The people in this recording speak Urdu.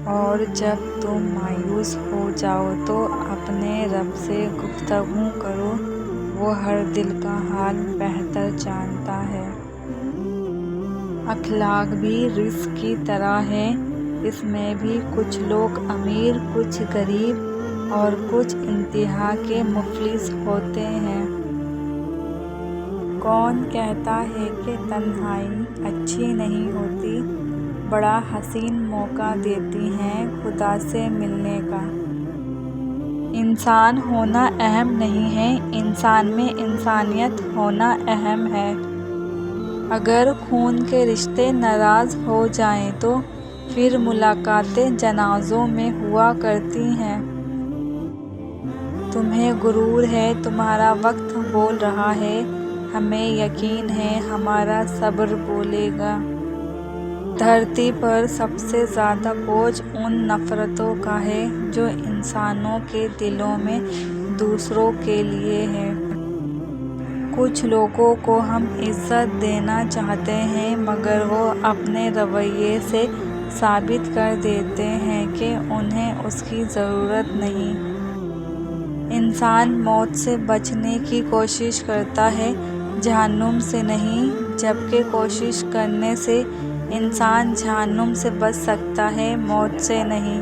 اور جب تم مایوس ہو جاؤ تو اپنے رب سے گفتگو کرو، وہ ہر دل کا حال بہتر جانتا ہے۔ اخلاق بھی رزق کی طرح ہے، اس میں بھی کچھ لوگ امیر، کچھ غریب اور کچھ انتہا کے مفلس ہوتے ہیں۔ کون کہتا ہے کہ تنہائی اچھی نہیں ہوتی؟ بڑا حسین موقع دیتی ہے خدا سے ملنے کا۔ انسان ہونا اہم نہیں ہے، انسان میں انسانیت ہونا اہم ہے۔ اگر خون کے رشتے ناراض ہو جائیں تو پھر ملاقاتیں جنازوں میں ہوا کرتی ہیں۔ تمہیں غرور ہے، تمہارا وقت بول رہا ہے، ہمیں یقین ہے ہمارا صبر بولے گا۔ دھرتی پر سب سے زیادہ بوجھ ان نفرتوں کا ہے جو انسانوں کے دلوں میں دوسروں کے لیے ہے۔ کچھ لوگوں کو ہم عزت دینا چاہتے ہیں مگر وہ اپنے رویے سے ثابت کر دیتے ہیں کہ انہیں اس کی ضرورت نہیں۔ انسان موت سے بچنے کی کوشش کرتا ہے، جہنم سے نہیں، جبکہ کوشش کرنے سے انسان جہنم سے بچ سکتا ہے، موت سے نہیں۔